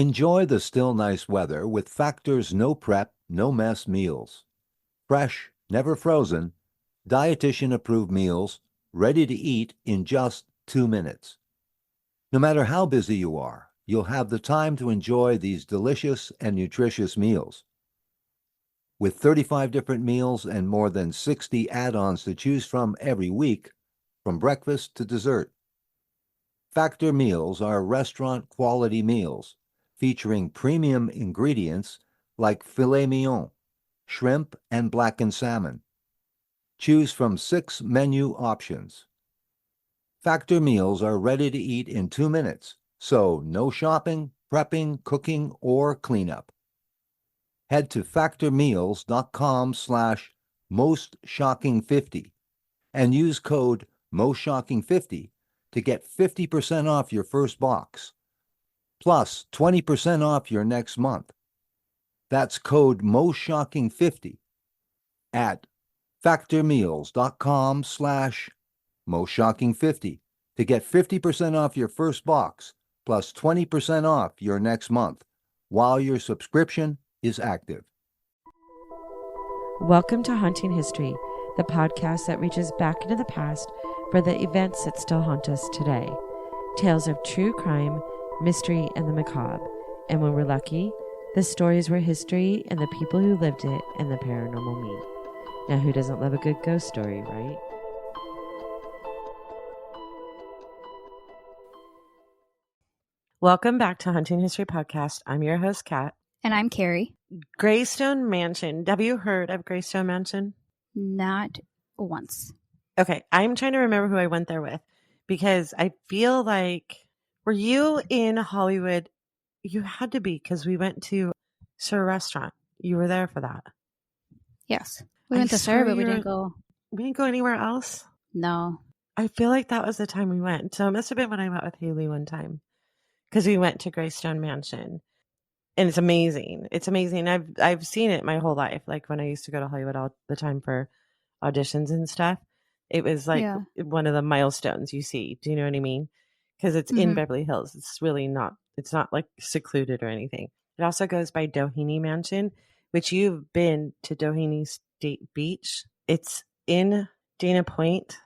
Enjoy the still nice weather with Factor's no prep, no mess meals. Fresh, never frozen, dietitian-approved meals, ready to eat in just 2 minutes. No matter how busy you are, you'll have the time to enjoy these delicious and nutritious meals. With 35 different meals and more than 60 add-ons to choose from every week, from breakfast to dessert. Factor meals are restaurant-quality meals featuring premium ingredients like filet mignon, shrimp, and blackened salmon. Choose from 6 menu options. Factor meals are ready to eat in 2 minutes, so no shopping, prepping, cooking, or cleanup. Head to factormeals.com/mostshocking50 and use code mostshocking50 to get 50% off your first box, plus 20% off your next month. That's code mostshocking50 at factormeals.com/mostshocking50 to get 50% off your first box, plus 20% off your next month, while your subscription is active. Welcome to Haunting History, the podcast that reaches back into the past for the events that still haunt us today. Tales of true crime, mystery, and the macabre. And when we're lucky, the stories where history and the people who lived it and the paranormal meet. Now, who doesn't love a good ghost story, right? Welcome back to Haunting History Podcast. I'm your host, Kat. And I'm Carrie. Greystone Mansion. Have you heard of Greystone Mansion? Not once. Okay, I'm trying to remember who I went there with because I feel like, were you in Hollywood? You had to be because we went to Sir Restaurant. You were there for that. Yes. We went to Sir, but we didn't go. We didn't go anywhere else? No. I feel like that was the time we went. So it must have been when I went with Haley one time because we went to Greystone Mansion. And it's amazing. It's amazing. I've seen it my whole life. Like when I used to go to Hollywood all the time for auditions and stuff. It was like one of the milestones you see. Do you know what I mean? Because it's in Beverly Hills. It's really not. It's not like secluded or anything. It also goes by Doheny Mansion, which you've been to Doheny State Beach. It's in Dana Point.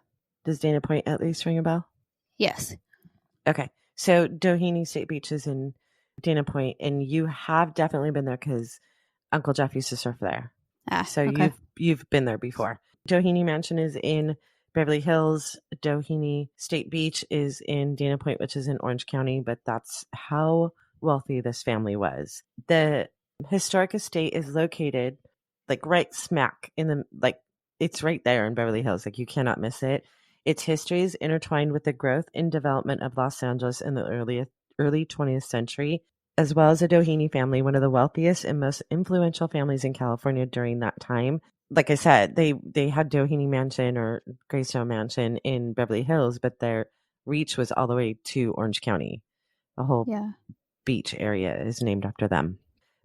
Does Dana Point at least ring a bell? Yes. Okay. So Doheny State Beach is in Dana Point, and you have definitely been there because Uncle Jeff used to surf there. So okay. You've been there before. Doheny Mansion is in Beverly Hills. Doheny State Beach is in Dana Point, which is in Orange County, but that's how wealthy this family was. The historic estate is located like right smack in the, like it's right there in Beverly Hills. Like you cannot miss it. Its history is intertwined with the growth and development of Los Angeles in the early 20th century, as well as the Doheny family, one of the wealthiest and most influential families in California during that time. Like I said, they had Doheny Mansion or Greystone Mansion in Beverly Hills, but their reach was all the way to Orange County. The whole beach area is named after them.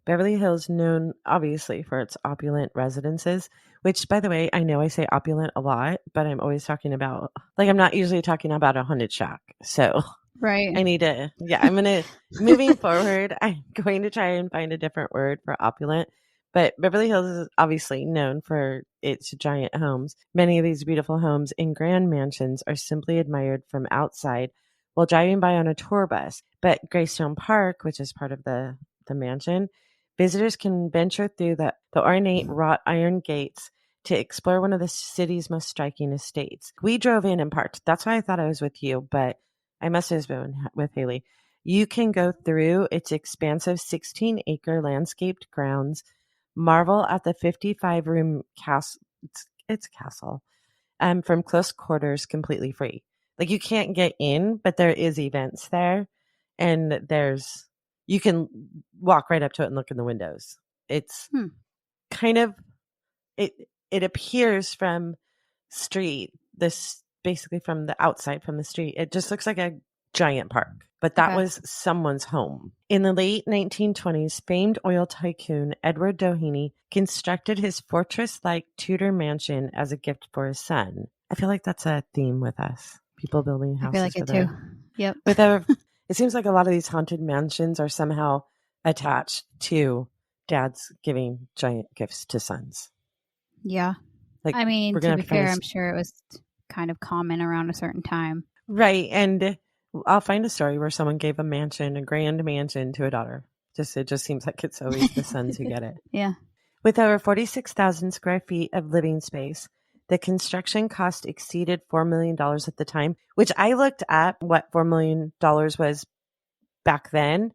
Beverly Hills, known obviously for its opulent residences, which, by the way, I know I say opulent a lot, but I'm always talking about, like, I'm not usually talking about a haunted shack. So right. I need to, moving forward, I'm going to try and find a different word for opulent. But Beverly Hills is obviously known for its giant homes. Many of these beautiful homes in grand mansions are simply admired from outside while driving by on a tour bus. But Greystone Park, which is part of the mansion, visitors can venture through the ornate wrought iron gates to explore one of the city's most striking estates. We drove in and parked. That's why I thought I was with you, but I must have been with Haley. You can go through its expansive 16-acre landscaped grounds, marvel at the 55-room castle. It's a castle. From close quarters, completely free. Like you can't get in, but there is events there, and you can walk right up to it and look in the windows. It's kind of it appears from street. This basically from the outside from the street. It just looks like a giant park. But that was someone's home. In the late 1920s, famed oil tycoon Edward Doheny constructed his fortress-like Tudor mansion as a gift for his son. I feel like that's a theme with us. People building houses. I feel like it too. Yep. It seems like a lot of these haunted mansions are somehow attached to dads giving giant gifts to sons. Yeah. Like, I mean, we're to gonna be have to find fair, a I'm sure it was kind of common around a certain time. right, and I'll find a story where someone gave a grand mansion to a daughter. It just seems like it's always the sons who get it. Yeah. With over 46,000 square feet of living space, the construction cost exceeded $4 million at the time, which I looked at what $4 million was back then.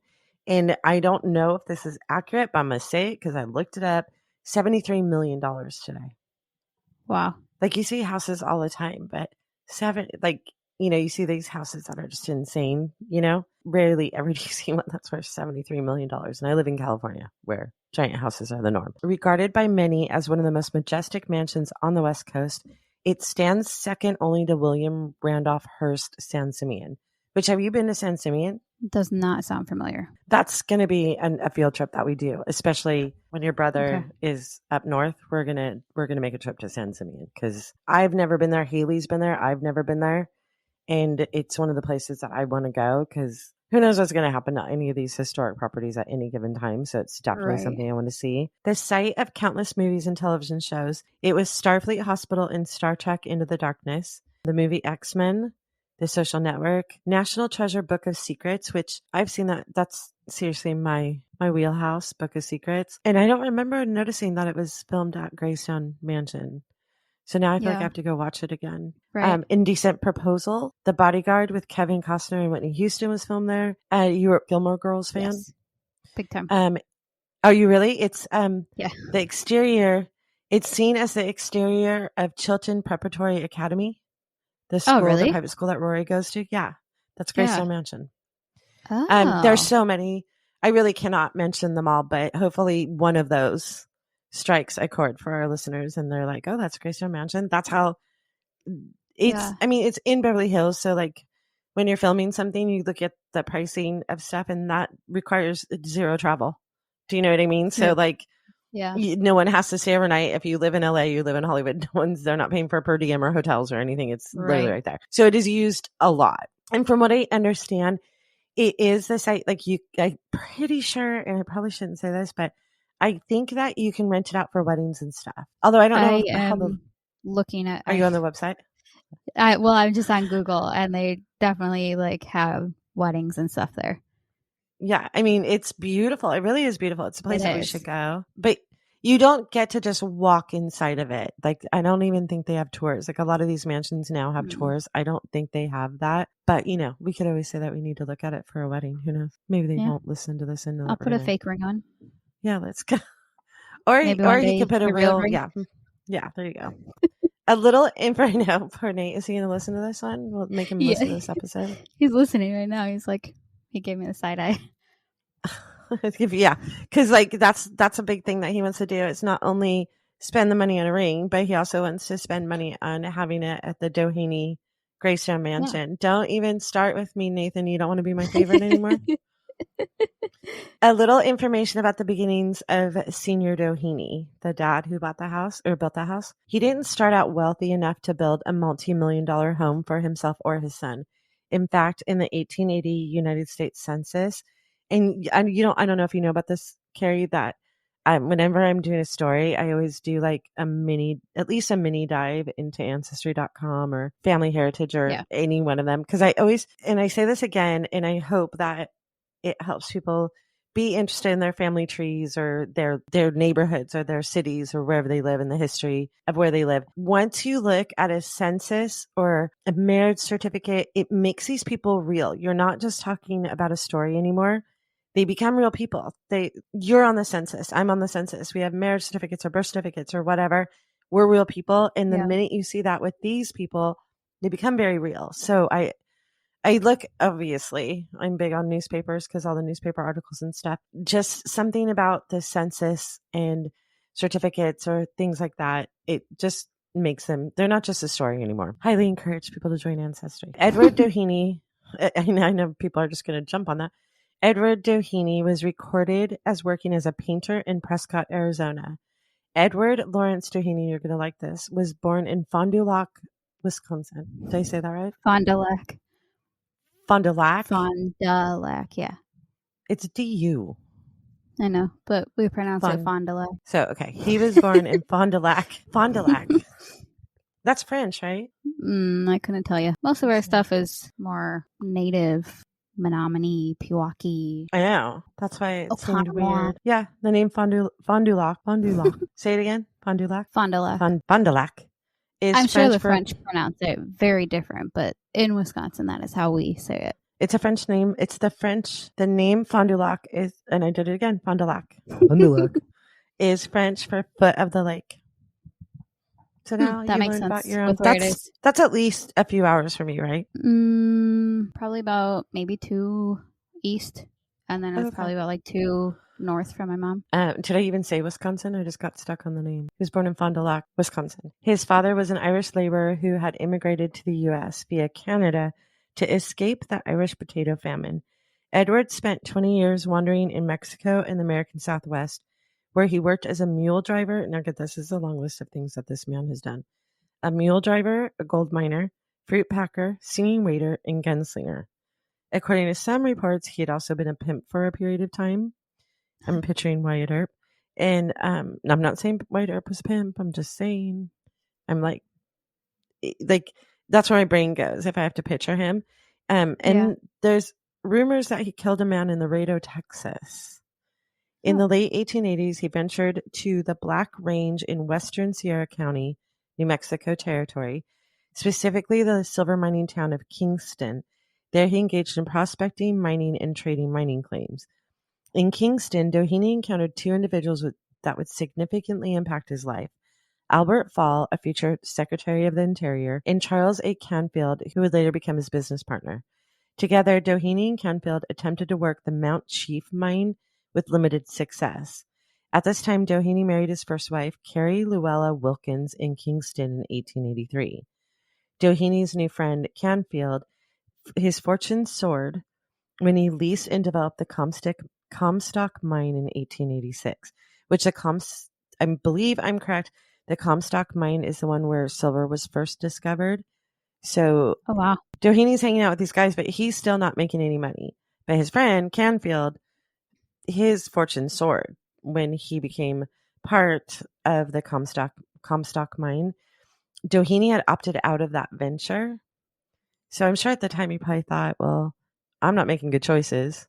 And I don't know if this is accurate, but I'm going to say it because I looked it up. $73 million today. Wow. Like, you see houses all the time, but you see these houses that are just insane, Rarely ever do you see one that's worth $73 million. And I live in California, where giant houses are the norm. Regarded by many as one of the most majestic mansions on the West Coast, it stands second only to William Randolph Hearst San Simeon. Which, have you been to San Simeon? Does not sound familiar. That's going to be a field trip that we do, especially when your brother is up north. We're gonna make a trip to San Simeon because I've never been there. Haley's been there. I've never been there, and it's one of the places that I want to go because who knows what's going to happen to any of these historic properties at any given time. So it's definitely something I want to see. The site of countless movies and television shows. It was Starfleet Hospital in Star Trek Into the Darkness, the movie X-Men, The Social Network, National Treasure Book of Secrets, which I've seen that's seriously my wheelhouse, Book of Secrets. And I don't remember noticing that it was filmed at Greystone Mansion. So now I feel like I have to go watch it again. Right. Indecent Proposal, The Bodyguard with Kevin Costner and Whitney Houston was filmed there. You were a Gilmore Girls fan? Yes. Big time. Are you really? It's the exterior. It's seen as the exterior of Chilton Preparatory Academy. The school, the private school that Rory goes to. Yeah. That's Greystone Mansion. Oh. There's so many. I really cannot mention them all, but hopefully one of those strikes a chord for our listeners and they're like, oh, that's Greystone Mansion. That's how it's in Beverly Hills. So like when you're filming something, you look at the pricing of stuff and that requires zero travel. Do you know what I mean? So no one has to stay overnight. If you live in LA, you live in Hollywood, they're not paying for per diem or hotels or anything. It's literally right there. So it is used a lot. And from what I understand, it is the site, I'm pretty sure, and I probably shouldn't say this, but I think that you can rent it out for weddings and stuff. Although I don't know looking at. Are you on the website? I'm just on Google, and they definitely have weddings and stuff there. Yeah, I mean, it's beautiful. It really is beautiful. It's a place that we should go. But you don't get to just walk inside of it. I don't even think they have tours. A lot of these mansions now have tours. I don't think they have that. But, we could always say that we need to look at it for a wedding. Who knows? Maybe they won't listen to this. I'll put a fake ring on. Yeah, let's go. Or you could put a real ring. Yeah, there you go. A little info now. Poor Nate. Is he going to listen to this one? We'll make him listen to this episode. He's listening right now. He's like, he gave me the side eye. Yeah, because that's a big thing that he wants to do. It's not only spend the money on a ring, but he also wants to spend money on having it at the Doheny Greystone Mansion. Yeah. Don't even start with me, Nathan. You don't want to be my favorite anymore. A little information about the beginnings of Senior Doheny, the dad who bought the house or built the house. He didn't start out wealthy enough to build a multi-million-dollar home for himself or his son. In fact, in the 1880 United States Census, and I don't know if you know about this, Carrie, that whenever I'm doing a story, I always do at least a mini dive into Ancestry.com or Family Heritage or any one of them. Because I say this again, and I hope that it helps people be interested in their family trees or their neighborhoods or their cities or wherever they live in the history of where they live. Once you look at a census or a marriage certificate, it makes these people real. You're not just talking about a story anymore. They become real people. You're on the census. I'm on the census. We have marriage certificates or birth certificates or whatever. We're real people. And the minute you see that with these people, they become very real. So I look, obviously, I'm big on newspapers because all the newspaper articles and stuff, just something about the census and certificates or things like that, it just makes them, they're not just a story anymore. Highly encourage people to join Ancestry. Edward Doheny, I know people are just going to jump on that. Edward Doheny was recorded as working as a painter in Prescott, Arizona. Edward Lawrence Doheny, you're going to like this, was born in Fond du Lac, Wisconsin. Did I say that right? Fond du Lac. Fond du Lac? Fond du Lac, yeah. It's D-U. I know, but we pronounce it Fond- Fond du Lac. So, okay. He was born in Fond du Lac. Fond du Lac. That's French, right? I couldn't tell you. Most of our Okay. stuff is more native, Menominee, Pewaukee. I know. That's why it seemed Oconomowoc. weird. Yeah, the name Fond du Lac. Say it again. Fond du Lac. Fond du Lac. Fond du Lac is I'm sure the for, French pronounce it very different, but in Wisconsin, that is how we say it. It's a French name. It's the French. The name Fond du Lac is, and I did it again. Fond du Lac. Fond du Lac is French for foot of the lake. So now that you makes learned sense about your own. with where it is. That's at least a few hours from you, right? Probably about maybe 2 east, and then it's Okay. probably about like 2 north from my mom. Did I even say Wisconsin? I just got stuck on the name. He was born in Fond du Lac, Wisconsin. His father was an Irish laborer who had immigrated to the U.S. via Canada to escape the Irish potato famine. Edward spent 20 years wandering in Mexico and the American Southwest, where he worked as a mule driver. Now get this is a long list of things that this man has done. A mule driver, a gold miner, fruit packer, singing waiter, and gunslinger. According to some reports, he had also been a pimp for a period of time. I'm picturing Wyatt Earp. And I'm not saying Wyatt Earp was a pimp. I'm just saying, I'm like, that's where my brain goes if I have to picture him. And there's rumors that he killed a man in Laredo, Texas. In the late 1880s, he ventured to the Black Range in western Sierra County, New Mexico Territory, specifically the silver mining town of Kingston. There he engaged in prospecting, mining, and trading mining claims. In Kingston, Doheny encountered 2 individuals that would significantly impact his life. Albert Fall, a future Secretary of the Interior, and Charles A. Canfield, who would later become his business partner. Together, Doheny and Canfield attempted to work the Mount Chief mine with limited success. At this time, Doheny married his first wife, Carrie Luella Wilkins, in Kingston in 1883. Doheny's new friend, Canfield, his fortune soared when he leased and developed the Comstock mine in 1886, which I believe I'm correct, the Comstock mine is the one where silver was first discovered. So Oh, wow. Doheny's hanging out with these guys, but he's still not making any money. But his friend, Canfield, his fortune soared when he became part of the Comstock mine. Doheny had opted out of that venture. So I'm sure at the time he probably thought, well, I'm not making good choices.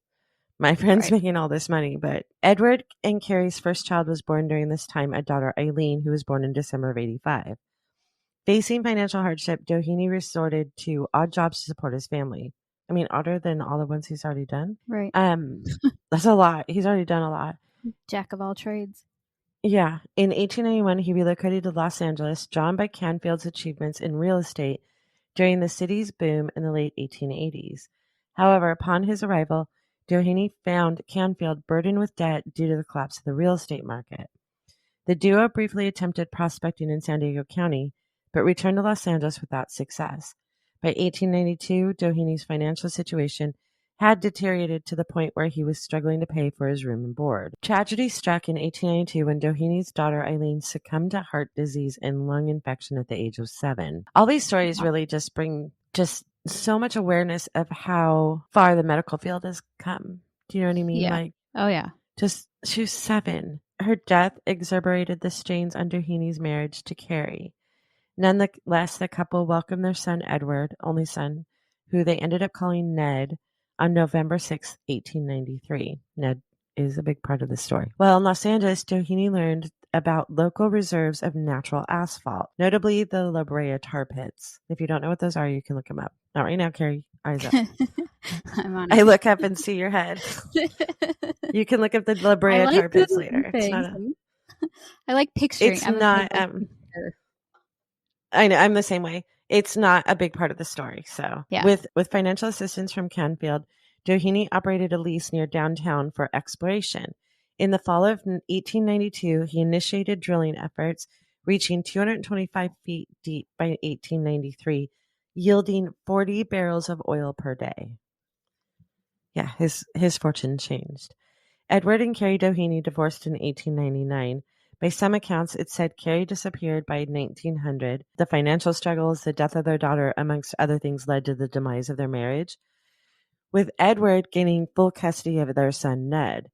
My friend's making all this money. But Edward and Carrie's first child was born during this time, a daughter, Eileen, who was born in December of 85. Facing financial hardship, Doheny resorted to odd jobs to support his family. I mean, odder than all the ones he's already done. Right. That's a lot. He's already done a lot. Jack of all trades. Yeah. In 1891, he relocated to Los Angeles, drawn by Canfield's achievements in real estate during the city's boom in the late 1880s. However, upon his arrival, Doheny found Canfield burdened with debt due to the collapse of the real estate market. The duo briefly attempted prospecting in San Diego County, but returned to Los Angeles without success. By 1892, Doheny's financial situation had deteriorated to the point where he was struggling to pay for his room and board. Tragedy struck in 1892 when Doheny's daughter Eileen succumbed to heart disease and lung infection at the age of 7. All these stories really just bring so much awareness of how far the medical field has come. Do you know what I mean? Yeah. Like, oh, yeah. she was 7. Her death exacerbated the strains on Doheny's marriage to Carrie. Nonetheless, the couple welcomed their son Edward, only son, who they ended up calling Ned, on November 6, 1893. Ned is a big part of the story. Well, in Los Angeles, Doheny learned about local reserves of natural asphalt, notably the La Brea tar pits. If you don't know what those are, you can look them up. Not right now, Carrie. Eyes up. I'm on it. I look up and see your head. You can look up the La Brea tar pits later. It's not I like picturing. It's not. I know. I'm the same way. It's not a big part of the story. So, yeah. with financial assistance from Canfield, Doheny operated a lease near downtown for exploration. In the fall of 1892, he initiated drilling efforts, reaching 225 feet deep by 1893, yielding 40 barrels of oil per day. Yeah, his fortune changed. Edward and Carrie Doheny divorced in 1899. By some accounts, it said Carrie disappeared by 1900. The financial struggles, the death of their daughter, amongst other things, led to the demise of their marriage, with Edward gaining full custody of their son, Ned.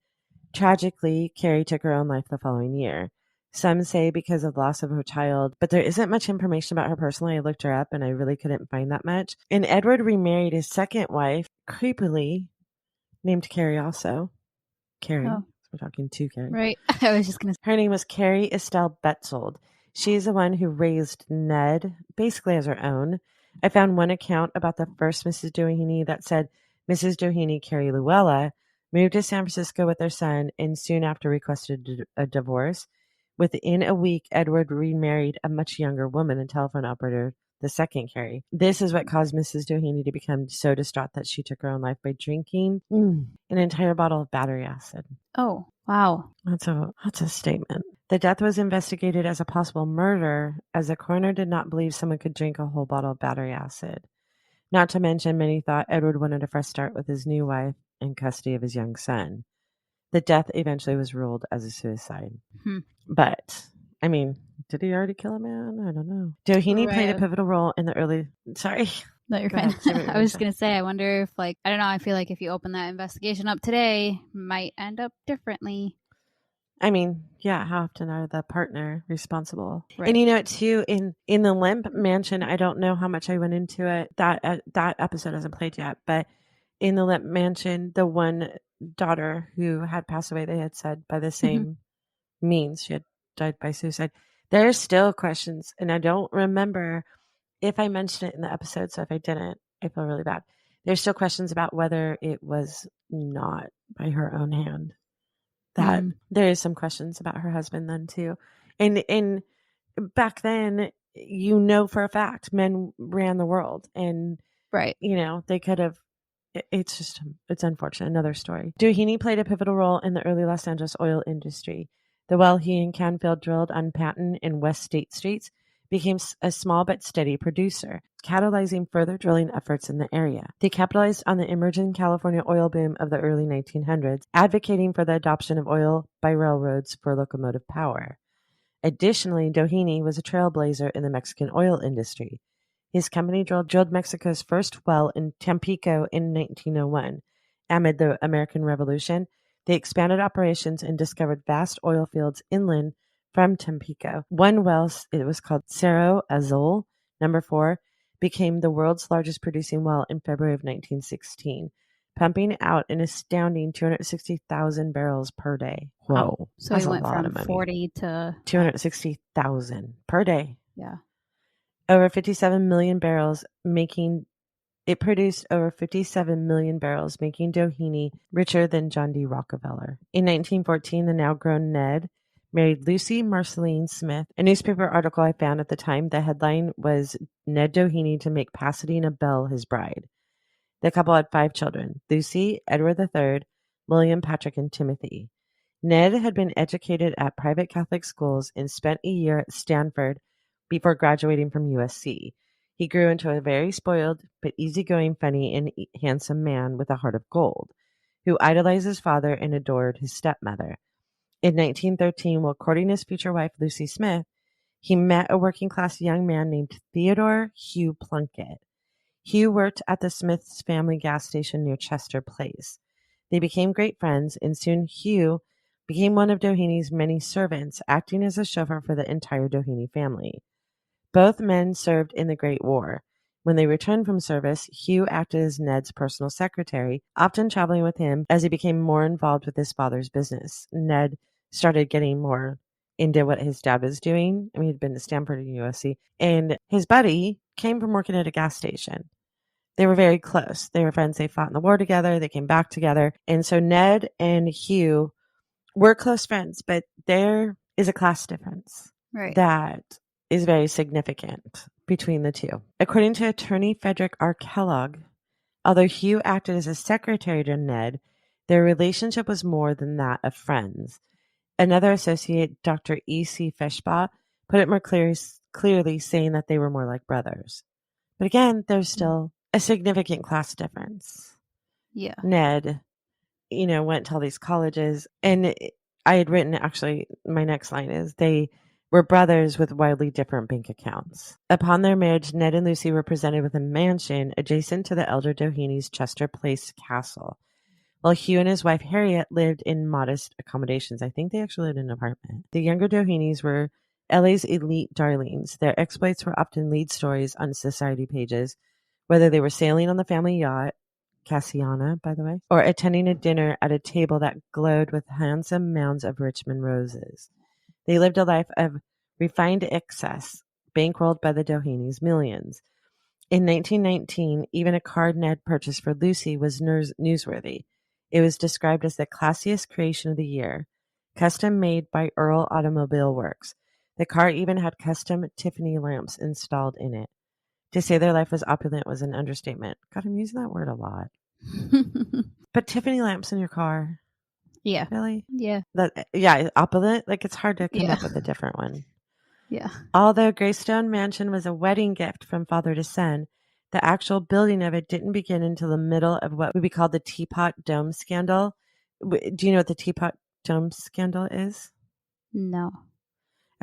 Tragically, Carrie took her own life the following year. Some say because of loss of her child, but there isn't much information about her personally. I looked her up and I really couldn't find that much. And Edward remarried his second wife, creepily named Carrie also. Carrie. Oh. We're talking to Carrie. Right. I was just going to Her name was Carrie Estelle Betzold. She's the one who raised Ned, basically as her own. I found one account about the first Mrs. Doheny that said Mrs. Doheny, Carrie Llewellyn, moved to San Francisco with their son and soon after requested a divorce. Within a week, Edward remarried a much younger woman, a telephone operator, the second Carrie. This is what caused Mrs. Doheny to become so distraught that she took her own life by drinking an entire bottle of battery acid. Oh, wow. That's a statement. The death was investigated as a possible murder, as the coroner did not believe someone could drink a whole bottle of battery acid. Not to mention, many thought Edward wanted a fresh start with his new wife and custody of his young son. The death eventually was ruled as a suicide. But, I mean, did he already kill a man? I don't know. Doheny played a pivotal role in the early... Sorry. No, you're fine. I was going to say, I wonder if, I don't know, I feel like if you open that investigation up today, might end up differently. I mean, yeah, how often are the partner responsible? Right. And you know what, too, in the Limp Mansion, I don't know how much I went into it. That episode hasn't played yet, but in the Limp Mansion, the one daughter who had passed away, they had said by the same means, she had died by suicide. There's still questions, and I don't remember if I mentioned it in the episode, so if I didn't, I feel really bad. There's still questions about whether it was not by her own hand. That there is some questions about her husband then too. And back then, you know for a fact, men ran the world, and right, you know, they could have. It's unfortunate. Another story. Doheny played a pivotal role in the early Los Angeles oil industry. The well he and Canfield drilled on Patton and West State Streets became a small but steady producer, catalyzing further drilling efforts in the area. They capitalized on the emerging California oil boom of the early 1900s, advocating for the adoption of oil by railroads for locomotive power. Additionally, Doheny was a trailblazer in the Mexican oil industry. His company drilled Mexico's first well in Tampico in 1901. Amid the American Revolution, they expanded operations and discovered vast oil fields inland from Tampico. One well, it was called Cerro Azul, number 4, became the world's largest producing well in February of 1916, pumping out an astounding 260,000 barrels per day. Whoa. So he went from 40 to 260,000 per day. Yeah. Over 57 million barrels, it produced over 57 million barrels, making Doheny richer than John D. Rockefeller. In 1914, the now grown Ned married Lucy Marceline Smith. A newspaper article I found at the time, the headline was Ned Doheny to make Pasadena Belle his bride. The couple had 5 children, Lucy, Edward III, William, Patrick, and Timothy. Ned had been educated at private Catholic schools and spent a year at Stanford before graduating from USC. He grew into a very spoiled but easygoing, funny, and handsome man with a heart of gold, who idolized his father and adored his stepmother. In 1913, while courting his future wife, Lucy Smith, he met a working-class young man named Theodore Hugh Plunkett. Hugh worked at the Smith's family gas station near Chester Place. They became great friends, and soon Hugh became one of Doheny's many servants, acting as a chauffeur for the entire Doheny family. Both men served in the Great War. When they returned from service, Hugh acted as Ned's personal secretary, often traveling with him as he became more involved with his father's business. Ned started getting more into what his dad was doing. I mean, he'd been to Stanford and USC. And his buddy came from working at a gas station. They were very close. They were friends. They fought in the war together. They came back together. And so Ned and Hugh were close friends, but there is a class difference that is very significant between the two. According to attorney Frederick R. Kellogg, although Hugh acted as a secretary to Ned, their relationship was more than that of friends. Another associate, Dr. E.C. Feshbaugh, put it more clearly, saying that they were more like brothers. But again, there's still a significant class difference. Yeah. Ned, went to all these colleges, and I had written, actually, my next line is, they were brothers with widely different bank accounts. Upon their marriage, Ned and Lucy were presented with a mansion adjacent to the elder Doheny's Chester Place castle. while Hugh and his wife Harriet lived in modest accommodations. I think they actually lived in an apartment. The younger Dohenys were LA's elite darlings. Their exploits were often lead stories on society pages, whether they were sailing on the family yacht, Cassiana, by the way, or attending a dinner at a table that glowed with handsome mounds of Richmond roses. They lived a life of refined excess, bankrolled by the Dohenys' millions. In 1919, even a car Ned purchased for Lucy was newsworthy. It was described as the classiest creation of the year, custom made by Earl Automobile Works. The car even had custom Tiffany lamps installed in it. To say their life was opulent was an understatement. God, I'm using that word a lot. But Tiffany lamps in your car? Yeah. Really? Yeah. Opulent? Like, it's hard to come up with a different one. Yeah. Although Greystone Mansion was a wedding gift from father to son, the actual building of it didn't begin until the middle of what would be called the Teapot Dome scandal. Do you know what the Teapot Dome scandal is? No.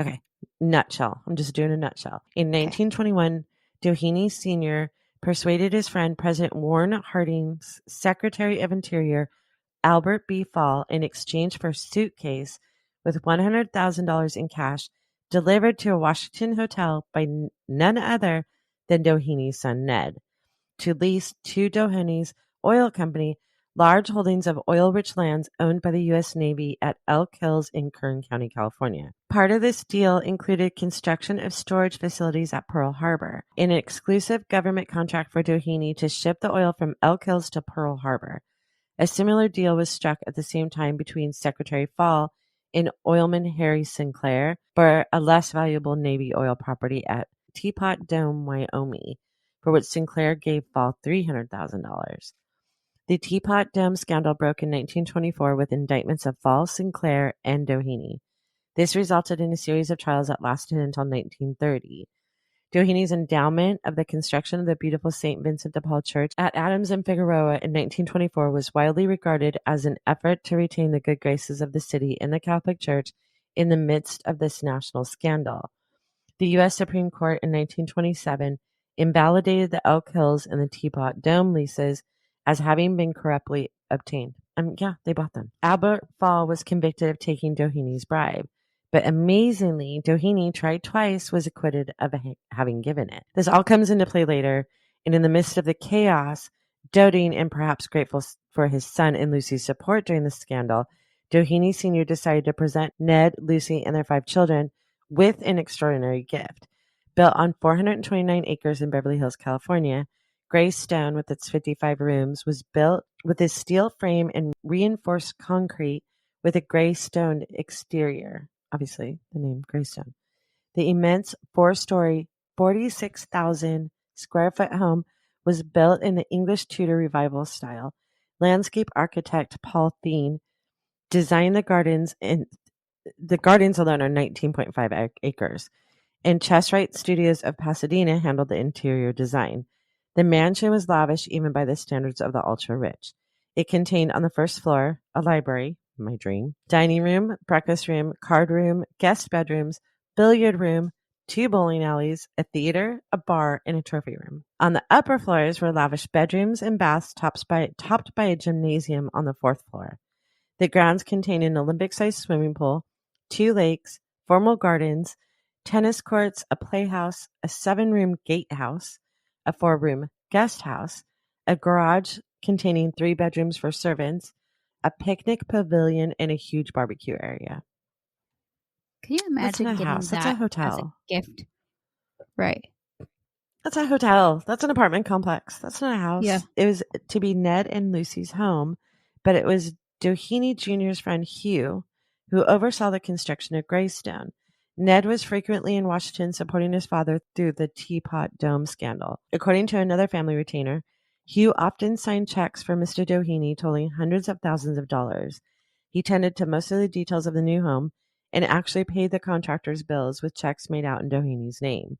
Okay, nutshell. I'm just doing a nutshell. In 1921, Doheny Sr. persuaded his friend, President Warren Harding's Secretary of Interior, Albert B. Fall, in exchange for a suitcase with $100,000 in cash delivered to a Washington hotel by none other than Doheny's son Ned, to lease to Doheny's oil company large holdings of oil-rich lands owned by the U.S. Navy at Elk Hills in Kern County, California. Part of this deal included construction of storage facilities at Pearl Harbor, an exclusive government contract for Doheny to ship the oil from Elk Hills to Pearl Harbor. A similar deal was struck at the same time between Secretary Fall and oilman Harry Sinclair for a less valuable Navy oil property at Teapot Dome, Wyoming, for which Sinclair gave Fall $300,000. The Teapot Dome scandal broke in 1924 with indictments of Fall, Sinclair, and Doheny. This resulted in a series of trials that lasted until 1930. Doheny's endowment of the construction of the beautiful St. Vincent de Paul Church at Adams and Figueroa in 1924 was widely regarded as an effort to retain the good graces of the city and the Catholic Church in the midst of this national scandal. The U.S. Supreme Court in 1927 invalidated the Elk Hills and the Teapot Dome leases as having been corruptly obtained. They bought them. Albert Fall was convicted of taking Doheny's bribe. But amazingly, Doheny tried twice, was acquitted of having given it. This all comes into play later, and in the midst of the chaos, doting and perhaps grateful for his son and Lucy's support during the scandal, Doheny Sr. decided to present Ned, Lucy, and their 5 children with an extraordinary gift. Built on 429 acres in Beverly Hills, California, Greystone, with its 55 rooms, was built with a steel frame and reinforced concrete with a gray stone exterior. Obviously, the name Greystone. The immense 4-story, 46,000 square foot home was built in the English Tudor Revival style. Landscape architect Paul Thien designed the gardens, and the gardens alone are 19.5 acres. And Chesswright Studios of Pasadena handled the interior design. The mansion was lavish even by the standards of the ultra-rich. It contained on the first floor a library, my dream, dining room, breakfast room, card room, guest bedrooms, billiard room, 2 bowling alleys, a theater, a bar, and a trophy room. On the upper floors were lavish bedrooms and baths topped by a gymnasium on the 4th floor. The grounds contained an Olympic-sized swimming pool, 2 lakes, formal gardens, tennis courts, a playhouse, a 7-room gatehouse, a 4-room guest house, a garage containing 3 bedrooms for servants, a picnic pavilion, and a huge barbecue area. Can you imagine That's not a getting house. That's that a hotel. as a gift? Right. That's a hotel. That's an apartment complex. That's not a house. Yeah. It was to be Ned and Lucy's home, but it was Doheny Jr.'s friend Hugh who oversaw the construction of Greystone. Ned was frequently in Washington supporting his father through the Teapot Dome scandal. According to another family retainer, Hugh often signed checks for Mr. Doheny totaling hundreds of thousands of dollars. He tended to most of the details of the new home and actually paid the contractor's bills with checks made out in Doheny's name.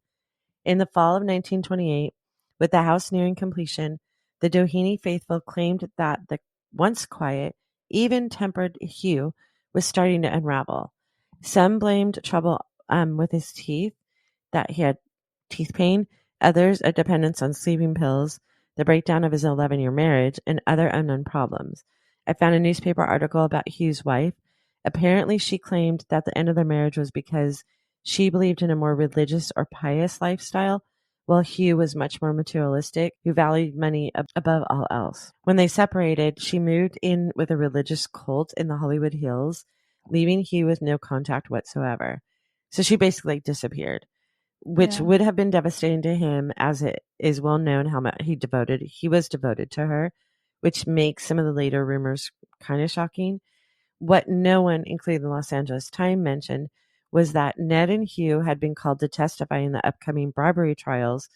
In the fall of 1928, with the house nearing completion, the Doheny faithful claimed that the once quiet, even-tempered Hugh was starting to unravel. Some blamed trouble with his teeth, that he had teeth pain, others a dependence on sleeping pills, the breakdown of his 11-year marriage, and other unknown problems. I found a newspaper article about Hugh's wife. Apparently, she claimed that the end of their marriage was because she believed in a more religious or pious lifestyle, while Hugh was much more materialistic, who valued money above all else. When they separated, she moved in with a religious cult in the Hollywood Hills, leaving Hugh with no contact whatsoever. So she basically disappeared, which would have been devastating to him, as it is well known how much he was devoted to her, which makes some of the later rumors kind of shocking. What no one, including the Los Angeles Times, mentioned was that Ned and Hugh had been called to testify in the upcoming bribery trials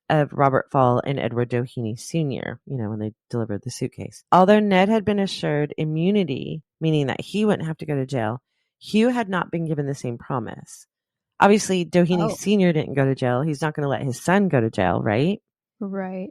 of Robert Fall and Edward Doheny Sr., when they delivered the suitcase. Although Ned had been assured immunity, meaning that he wouldn't have to go to jail, Hugh had not been given the same promise. Obviously, Doheny Sr. didn't go to jail. He's not going to let his son go to jail, right? Right.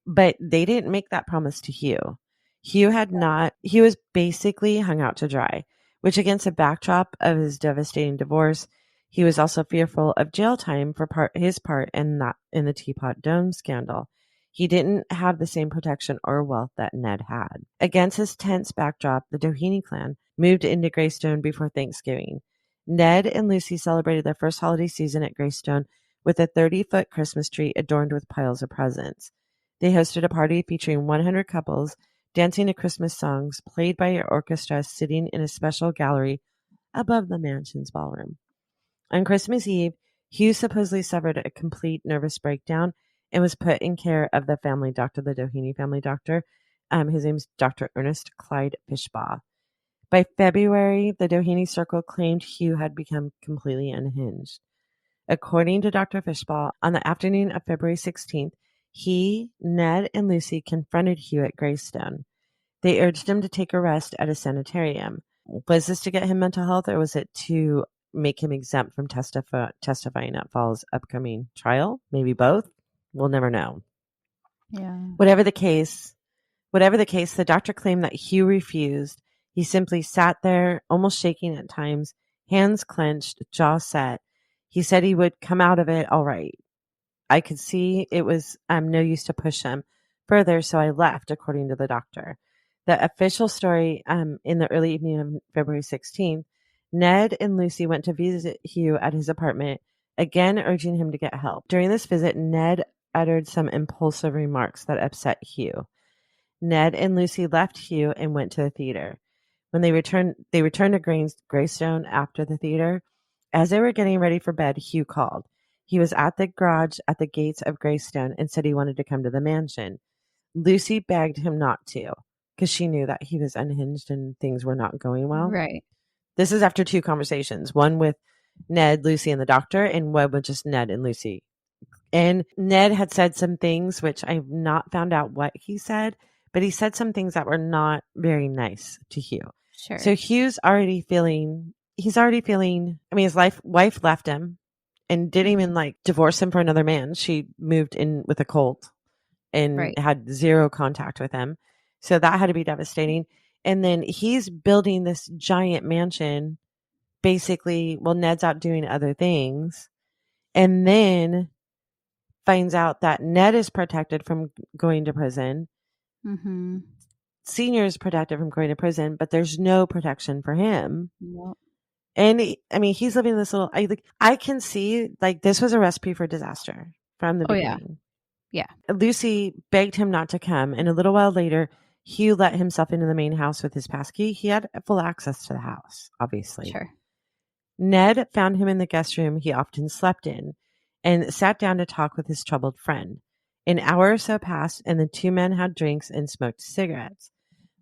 But they didn't make that promise to Hugh. He was basically hung out to dry, which against the backdrop of his devastating divorce, he was also fearful of jail time for his part in the Teapot Dome scandal. He didn't have the same protection or wealth that Ned had. Against this tense backdrop, the Doheny clan moved into Greystone before Thanksgiving. Ned and Lucy celebrated their first holiday season at Greystone with a 30-foot Christmas tree adorned with piles of presents. They hosted a party featuring 100 couples dancing to Christmas songs played by an orchestra sitting in a special gallery above the mansion's ballroom. On Christmas Eve, Hugh supposedly suffered a complete nervous breakdown and was put in care of the family doctor, the Doheny family doctor. His name's Dr. Ernest Clyde Fishbaugh. By February, the Doheny circle claimed Hugh had become completely unhinged. According to Dr. Fishbaugh, on the afternoon of February 16th, he, Ned, and Lucy confronted Hugh at Greystone. They urged him to take a rest at a sanitarium. Was this to get him mental health, or was it to make him exempt from testifying at Fall's upcoming trial? Maybe both. We'll never know. Yeah. Whatever the case, the doctor claimed that Hugh refused. He simply sat there, almost shaking at times, hands clenched, jaw set. He said he would come out of it all right. I could see it was no use to push him further, so I left, according to the doctor. The official story, in the early evening of February 16th, Ned and Lucy went to visit Hugh at his apartment, again urging him to get help. During this visit, Ned uttered some impulsive remarks that upset Hugh. Ned and Lucy left Hugh and went to the theater. When they returned to Greystone after the theater. As they were getting ready for bed, Hugh called. He was at the garage at the gates of Greystone and said he wanted to come to the mansion. Lucy begged him not to, because she knew that he was unhinged and things were not going well. Right. This is after 2 conversations, one with Ned, Lucy, and the doctor, and one with just Ned and Lucy. And Ned had said some things, which I've not found out what he said, but he said some things that were not very nice to Hugh. Sure. So Hugh's already feeling, his wife left him and didn't even divorce him for another man. She moved in with a cult and had zero contact with him. So that had to be devastating. And then he's building this giant mansion, basically, while Ned's out doing other things. And then finds out that Ned is protected from going to prison. Mm-hmm. Senior is protected from going to prison, but there's no protection for him. Yep. And he's living this little, I can see this was a recipe for disaster from the beginning. Yeah. Lucy begged him not to come. And a little while later, Hugh let himself into the main house with his passkey. He had full access to the house, obviously. Sure. Ned found him in the guest room he often slept in and sat down to talk with his troubled friend. An hour or so passed, and the 2 men had drinks and smoked cigarettes.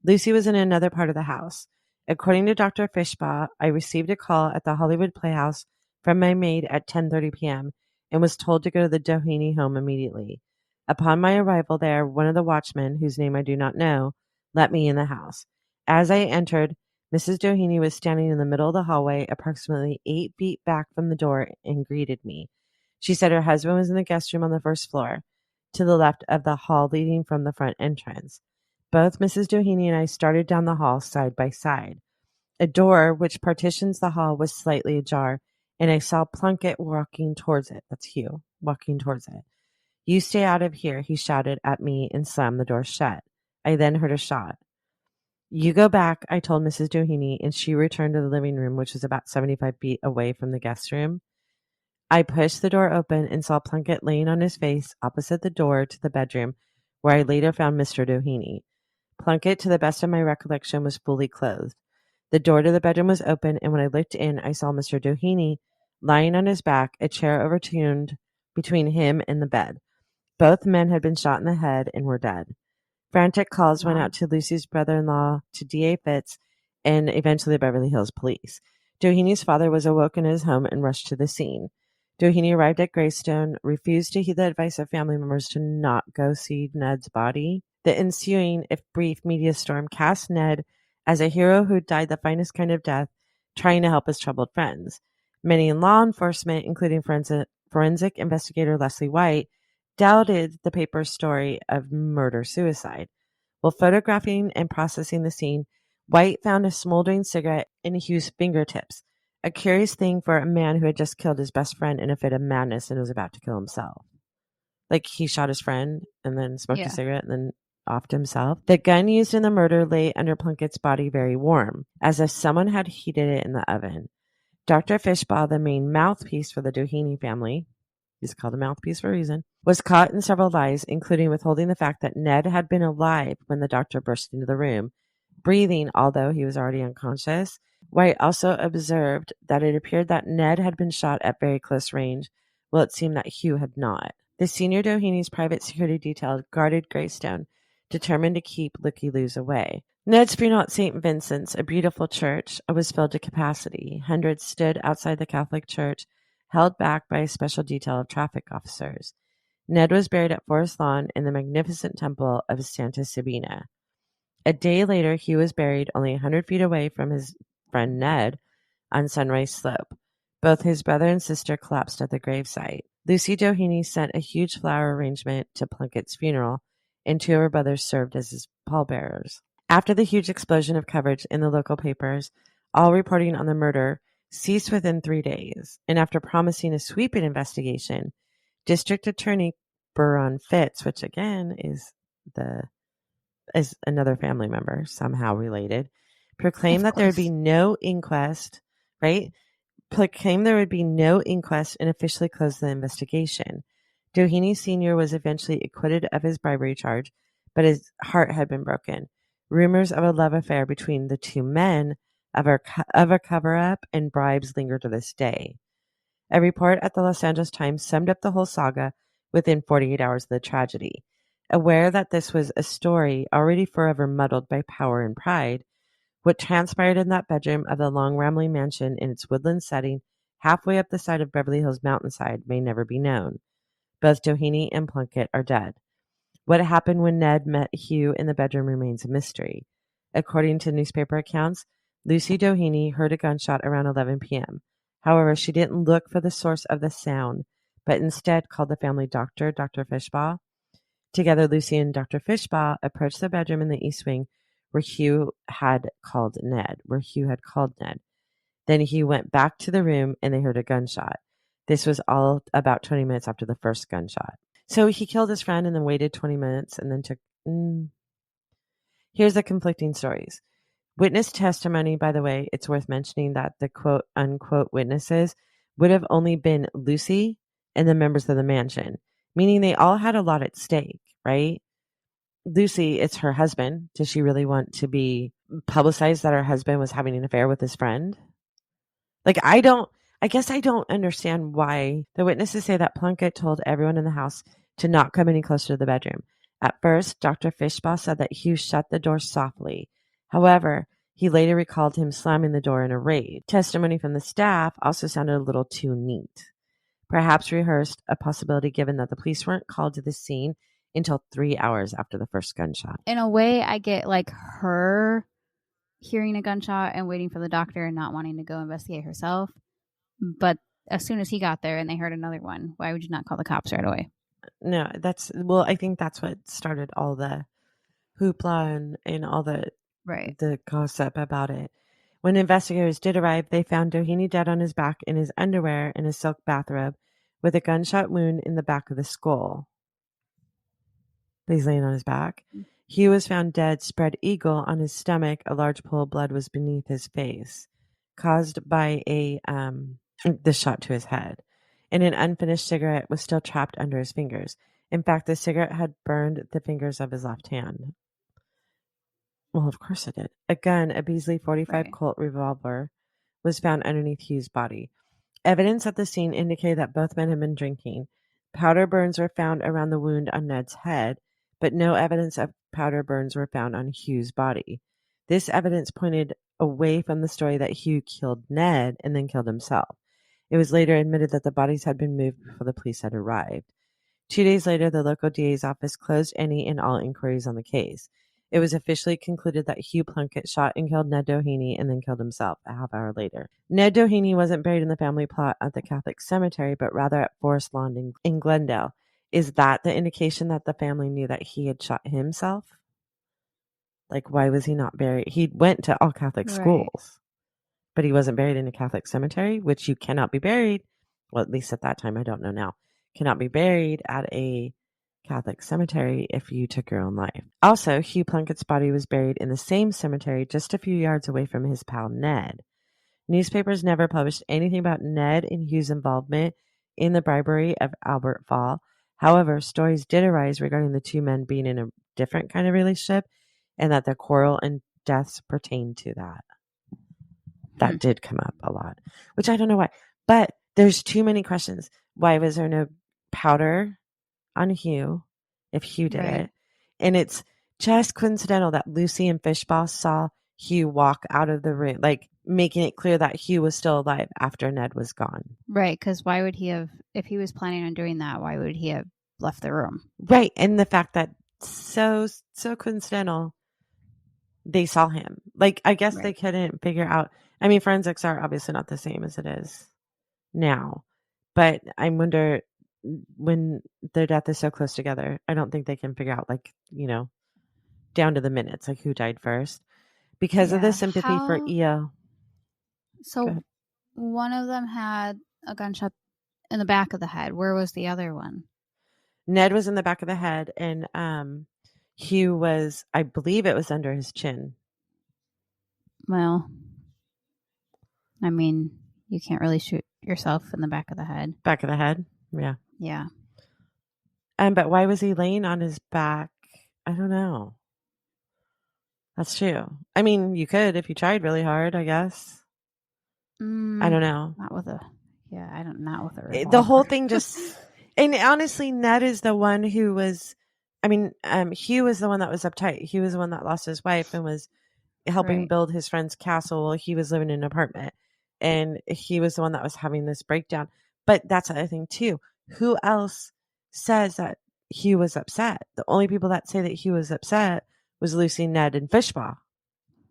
Lucy was in another part of the house. According to Dr. Fishbaugh, I received a call at the Hollywood Playhouse from my maid at 10:30 p.m. and was told to go to the Doheny home immediately. Upon my arrival there, one of the watchmen, whose name I do not know, let me in the house. As I entered, Mrs. Doheny was standing in the middle of the hallway, approximately 8 feet back from the door, and greeted me. She said her husband was in the guest room on the first floor, to the left of the hall leading from the front entrance. Both Mrs. Doheny and I started down the hall side by side. A door which partitions the hall was slightly ajar, and I saw Plunkett walking towards it. That's Hugh, walking towards it. "You stay out of here," he shouted at me and slammed the door shut. I then heard a shot. You go back, I told Mrs. Doheny, and she returned to the living room, which was about 75 feet away from the guest room. I pushed the door open and saw Plunkett laying on his face opposite the door to the bedroom, where I later found Mr. Doheny. Plunkett, to the best of my recollection, was fully clothed. The door to the bedroom was open, and when I looked in, I saw Mr. Doheny lying on his back, a chair overturned between him and the bed. Both men had been shot in the head and were dead. Frantic calls went out to Lucy's brother-in-law, to D.A. Fitz, and eventually the Beverly Hills police. Doheny's father was awoken in his home and rushed to the scene. Doheny arrived at Greystone, refused to heed the advice of family members to not go see Ned's body. The ensuing, if brief, media storm cast Ned as a hero who died the finest kind of death, trying to help his troubled friends. Many in law enforcement, including forensic investigator Leslie White, doubted the paper's story of murder-suicide. While photographing and processing the scene, White found a smoldering cigarette in Hugh's fingertips, a curious thing for a man who had just killed his best friend in a fit of madness and was about to kill himself. Like, he shot his friend and then smoked a cigarette and then offed himself. The gun used in the murder lay under Plunkett's body very warm, as if someone had heated it in the oven. Dr. Fishbaugh, the main mouthpiece for the Doheny family, he's called a mouthpiece for a reason, was caught in several lies, including withholding the fact that Ned had been alive when the doctor burst into the room, breathing although he was already unconscious. White also observed that it appeared that Ned had been shot at very close range, while it seemed that Hugh had not. The senior Doheny's private security detail guarded Greystone, determined to keep looky-loos away. Ned's funeral at St. Vincent's, a beautiful church, was filled to capacity. Hundreds stood outside the Catholic church, held back by a special detail of traffic officers. Ned was buried at Forest Lawn in the magnificent temple of Santa Sabina. A day later, he was buried only 100 feet away from his friend Ned on Sunrise Slope. Both his brother and sister collapsed at the gravesite. Lucy Doheny sent a huge flower arrangement to Plunkett's funeral, and two of her brothers served as his pallbearers. After the huge explosion of coverage in the local papers, all reporting on the murder ceased within 3 days, and after promising a sweeping investigation, District Attorney Buron Fitz, which again is another family member somehow related, proclaimed that there would be no inquest, right? Proclaimed there would be no inquest and officially closed the investigation. Doheny Sr. was eventually acquitted of his bribery charge, but his heart had been broken. Rumors of a love affair between the two men, of a cover-up and bribes linger to this day. A report at the Los Angeles Times summed up the whole saga within 48 hours of the tragedy. Aware that this was a story already forever muddled by power and pride, what transpired in that bedroom of the long rambling mansion in its woodland setting halfway up the side of Beverly Hills mountainside may never be known. Both Doheny and Plunkett are dead. What happened when Ned met Hugh in the bedroom remains a mystery. According to newspaper accounts, Lucy Doheny heard a gunshot around 11 p.m. However, she didn't look for the source of the sound, but instead called the family doctor, Dr. Fishbaugh. Together, Lucy and Dr. Fishbaugh approached the bedroom in the east wing where Hugh had called Ned. Then he went back to the room and they heard a gunshot. This was all about 20 minutes after the first gunshot. So he killed his friend and then waited 20 minutes and then took... Here's the conflicting stories. Witness testimony, by the way, it's worth mentioning that the quote-unquote witnesses would have only been Lucy and the members of the mansion, meaning they all had a lot at stake, right? Lucy, it's her husband. Does she really want to be publicized that her husband was having an affair with his friend? Like, I guess I don't understand why the witnesses say that Plunkett told everyone in the house to not come any closer to the bedroom. At first, Dr. Fishbaugh said that Hugh shut the door softly. However, he later recalled him slamming the door in a rage. Testimony from the staff also sounded a little too neat. Perhaps rehearsed, a possibility given that the police weren't called to the scene until 3 hours after the first gunshot. In a way, I get like her hearing a gunshot and waiting for the doctor and not wanting to go investigate herself. But as soon as he got there and they heard another one, why would you not call the cops right away? No, I think that's what started all the hoopla and all the gossip about it. When investigators did arrive, they found Doheny dead on his back in his underwear and his silk bathrobe with a gunshot wound in the back of the skull. He's laying on his back. Hugh was found dead, spread eagle on his stomach. A large pool of blood was beneath his face, caused by the shot to his head. And an unfinished cigarette was still trapped under his fingers. In fact, the cigarette had burned the fingers of his left hand. Well, of course it did. A gun, a Beasley 45 Right. Colt revolver, was found underneath Hugh's body. Evidence at the scene indicated that both men had been drinking. Powder burns were found around the wound on Ned's head, but no evidence of powder burns were found on Hugh's body. This evidence pointed away from the story that Hugh killed Ned and then killed himself. It was later admitted that the bodies had been moved before the police had arrived. 2 days later, the local DA's office closed any and all inquiries on the case. It was officially concluded that Hugh Plunkett shot and killed Ned Doheny and then killed himself a half hour later. Ned Doheny wasn't buried in the family plot at the Catholic cemetery, but rather at Forest Lawn in Glendale. Is that the indication that the family knew that he had shot himself? Like, why was he not buried? He went to all Catholic schools, but he wasn't buried in a Catholic cemetery, which you cannot be buried. Well, at least at that time, I don't know now. Cannot be buried at a Catholic cemetery if you took your own life. Also, Hugh Plunkett's body was buried in the same cemetery just a few yards away from his pal Ned. Newspapers never published anything about Ned and Hugh's involvement in the bribery of Albert Fall. However, stories did arise regarding the two men being in a different kind of relationship and that their quarrel and deaths pertained to that. That did come up a lot, which I don't know why. But there's too many questions. Why was there no powder on Hugh if Hugh did it? And it's just coincidental that Lucy and Fishball saw Hugh walk out of the room, like making it clear that Hugh was still alive after Ned was gone. Right, because why would he have, if he was planning on doing that, why would he have left the room? Right, and the fact that so coincidental, they saw him. Like, I guess they couldn't figure out. I mean, forensics are obviously not the same as it is now, but I wonder when their death is so close together, I don't think they can figure out, like, you know, down to the minutes, like who died first because of the sympathy for EO. So one of them had a gunshot in the back of the head. Where was the other one? Ned was in the back of the head, and Hugh was, I believe it was under his chin. Well, I mean, you can't really shoot yourself in the back of the head. Back of the head? Yeah. Yeah. But why was he laying on his back? I don't know. That's true. I mean, you could if you tried really hard, I guess. I don't know. Not with a revolver. The whole thing just, and honestly, Ned is the one who was, I mean, Hugh was the one that was uptight. He was the one that lost his wife and was helping build his friend's castle while he was living in an apartment. And he was the one that was having this breakdown. But that's the other thing too. Who else says that Hugh was upset? The only people that say that Hugh was upset was Lucy, Ned, and Fishbaugh.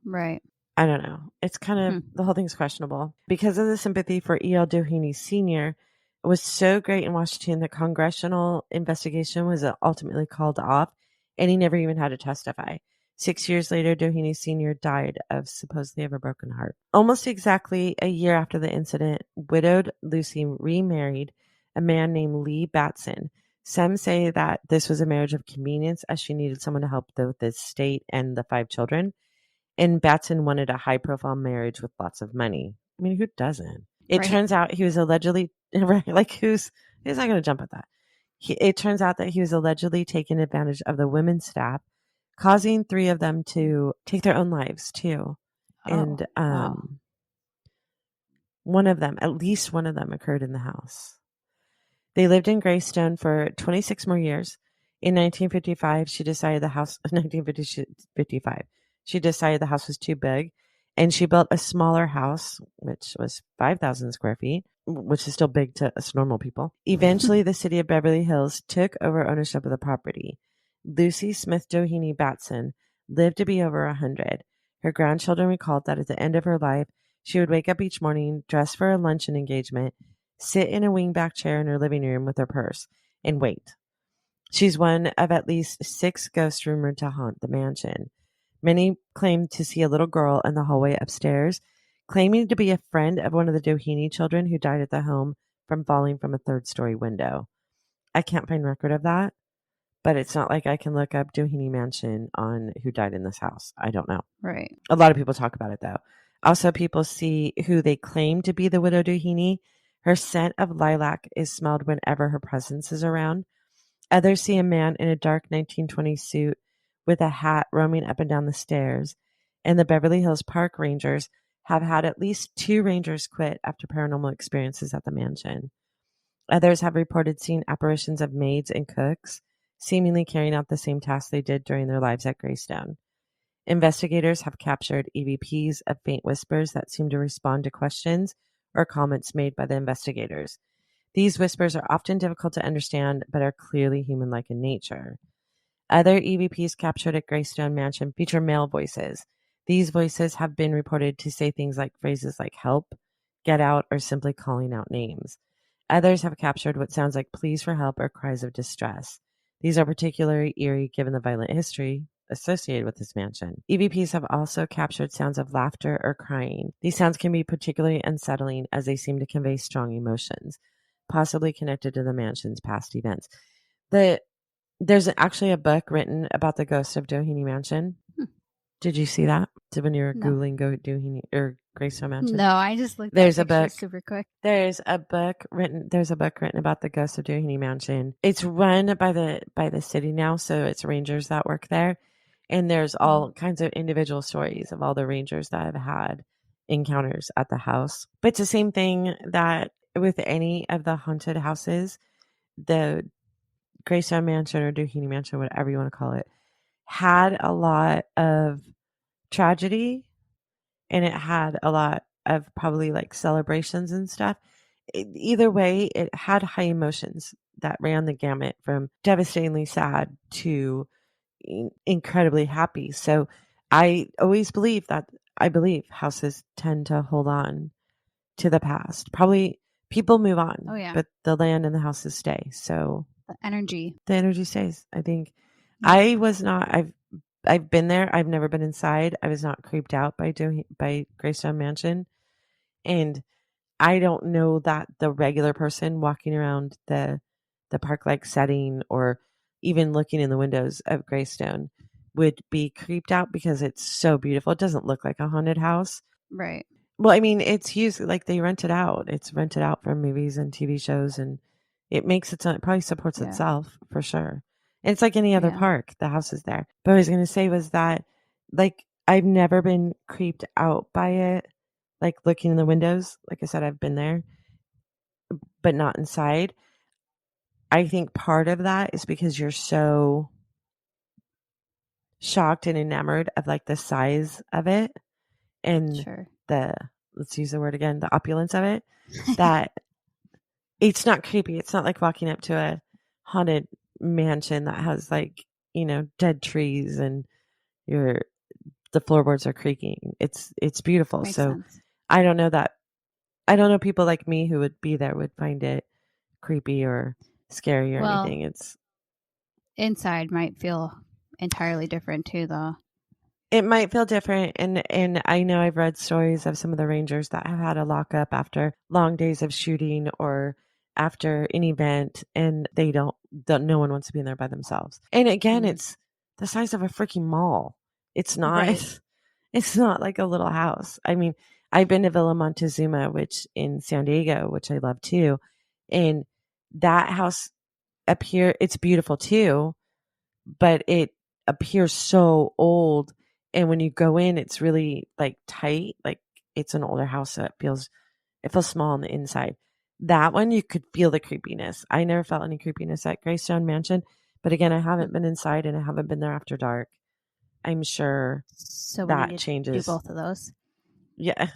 Right. I don't know. It's kind of, the whole thing's questionable. Because of the sympathy for E.L. Doheny Sr., it was so great in Washington, the congressional investigation was ultimately called off, and he never even had to testify. 6 years later, Doheny Sr. died of supposedly of a broken heart. Almost exactly a year after the incident, widowed Lucy remarried a man named Lee Batson. Some say that this was a marriage of convenience as she needed someone to help with the estate and the 5 children. And Batson wanted a high-profile marriage with lots of money. I mean, who doesn't? It turns out he was allegedly, like, who's not going to jump at that? It turns out that he was allegedly taking advantage of the women's staff, causing 3 of them to take their own lives, too. And one of them, at least one of them, occurred in the house. They lived in Greystone for 26 more years. In 1955, she decided the house, 1955, she decided the house was too big, and she built a smaller house, which was 5,000 square feet, which is still big to us normal people. Eventually, the city of Beverly Hills took over ownership of the property. Lucy Smith Doheny Batson lived to be over 100. Her grandchildren recalled that at the end of her life, she would wake up each morning, dress for a luncheon engagement, sit in a wingback chair in her living room with her purse, and wait. She's one of at least 6 ghosts rumored to haunt the mansion. Many claimed to see a little girl in the hallway upstairs, claiming to be a friend of one of the Doheny children who died at the home from falling from a 3rd-story window. I can't find record of that, but it's not like I can look up Doheny Mansion on who died in this house. I don't know. Right. A lot of people talk about it, though. Also, people see who they claim to be the widow Doheny. Her scent of lilac is smelled whenever her presence is around. Others see a man in a dark 1920s suit with a hat roaming up and down the stairs. And the Beverly Hills Park Rangers have had at least 2 rangers quit after paranormal experiences at the mansion. Others have reported seeing apparitions of maids and cooks, seemingly carrying out the same tasks they did during their lives at Greystone. Investigators have captured EVPs of faint whispers that seem to respond to questions or comments made by the investigators. These whispers are often difficult to understand, but are clearly human-like in nature. Other EVPs captured at Greystone Mansion feature male voices. These voices have been reported to say things like phrases like help, get out, or simply calling out names. Others have captured what sounds like pleas for help or cries of distress. These are particularly eerie given the violent history associated with this mansion. EVPs have also captured sounds of laughter or crying. These sounds can be particularly unsettling as they seem to convey strong emotions, possibly connected to the mansion's past events. There's actually a book written about the ghost of Doheny Mansion. Did you see that? When you were No. Googling Doheny or Greystone Mansion? No, I just looked There's at a book. pictures super quick. There's a book written about the ghost of Doheny Mansion. It's run by the city now, so it's rangers that work there. And there's all kinds of individual stories of all the rangers that have had encounters at the house. But it's the same thing that with any of the haunted houses, the Greystone Mansion or Doheny Mansion, whatever you want to call it, had a lot of tragedy, and it had a lot of probably like celebrations and stuff. Either way, it had high emotions that ran the gamut from devastatingly sad to incredibly happy. So I always believe houses tend to hold on to the past. Probably people move on, Oh, yeah. but the land and the houses stay. So The energy. the energy stays. I think I was not. I've been there. I've never been inside. I was not creeped out by Greystone Mansion, and I don't know that the regular person walking around the park-like setting or even looking in the windows of Greystone would be creeped out because it's so beautiful. It doesn't look like a haunted house. Right. Well, I mean, it's used like they rent it out. It's rented out for movies and TV shows, and it makes its own. It probably supports Yeah. itself for sure. It's like any other Yeah. park. The house is there. But what I was going to say was that, like, I've never been creeped out by it. Like looking in the windows. Like I said, I've been there, but not inside. I think part of that is because you're so shocked and enamored of like the size of it and Sure. let's use the word again, the opulence of it, that it's not creepy. It's not like walking up to a haunted mansion that has like, dead trees and the floorboards are creaking. It's beautiful. Makes So sense. I don't know people like me who would be there would find it creepy or scary or Well, anything. It's inside might feel entirely different too, though. It might feel different, and I know I've read stories of some of the rangers that have had a lockup after long days of shooting or after an event, and no one wants to be in there by themselves. And again, it's the size of a freaking mall. It's not Right. it's not like a little house. I mean, I've been to Villa Montezuma, which in San Diego, which I love too, and that house it's beautiful too, but it appears so old. And when you go in, it's really like tight, like it's an older house, so it feels small on the inside. That one, you could feel the creepiness. I never felt any creepiness at Greystone Mansion, but again, I haven't been inside and I haven't been there after dark. I'm sure So we that need to changes. do both of those. Yeah,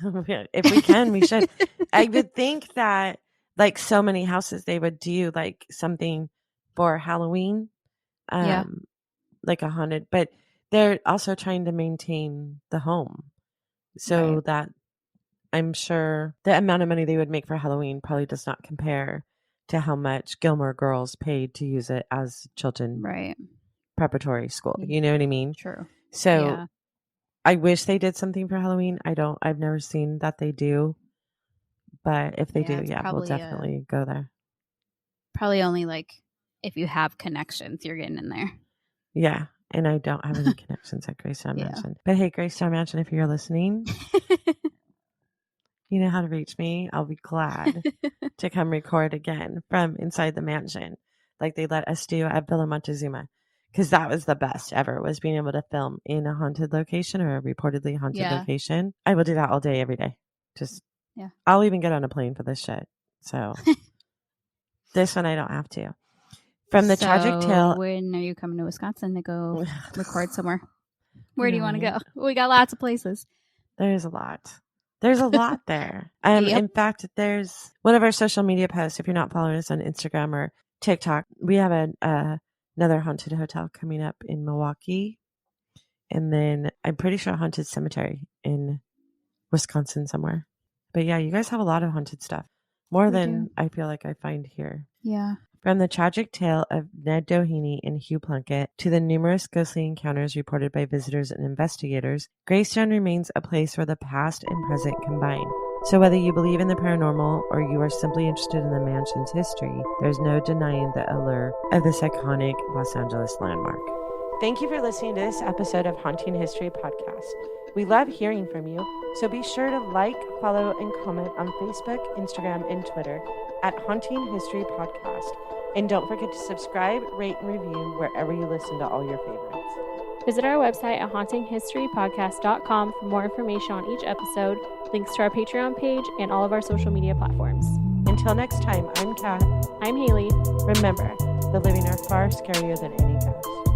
if we can, we should. I would think that, like so many houses, they would do like something for Halloween, Yeah. like a haunted, but they're also trying to maintain the home, so Right. that I'm sure the amount of money they would make for Halloween probably does not compare to how much Gilmore Girls paid to use it as children Right. preparatory school. You know what I mean? True. So Yeah. I wish they did something for Halloween. I've never seen that they do, but if they do, it's we'll probably definitely go there. probably only like if you have connections, you're getting in there. Yeah. And I don't have any connections at Greystone Yeah. Mansion. But hey, Greystone Mansion, if you're listening, you know how to reach me. I'll be glad to come record again from inside the mansion, like they let us do at Villa Montezuma. Because that was the best ever, was being able to film in a haunted location or a reportedly haunted location. I will do that all day, every day. Just, I'll even get on a plane for this shit. So this one I don't have to. From the tragic tale. When are you coming to Wisconsin to go record somewhere? Where do you want to go? We got lots of places. There's a lot. There's a lot there. In fact, there's one of our social media posts. If you're not following us on Instagram or TikTok, we have another haunted hotel coming up in Milwaukee. And then I'm pretty sure a haunted cemetery in Wisconsin somewhere. But yeah, you guys have a lot of haunted stuff. More than I feel like I find here. Yeah. From the tragic tale of Ned Doheny and Hugh Plunkett to the numerous ghostly encounters reported by visitors and investigators, Greystone remains a place where the past and present combine. So whether you believe in the paranormal or you are simply interested in the mansion's history, there's no denying the allure of this iconic Los Angeles landmark. Thank you for listening to this episode of Haunting History Podcast. We love hearing from you, so be sure to like, follow, and comment on Facebook, Instagram, and Twitter at Haunting History Podcast. And don't forget to subscribe, rate, and review wherever you listen to all your favorites. Visit our website at hauntinghistorypodcast.com for more information on each episode, links to our Patreon page, and all of our social media platforms. Until next time, I'm Kat. I'm Haley. Remember, the living are far scarier than any ghost.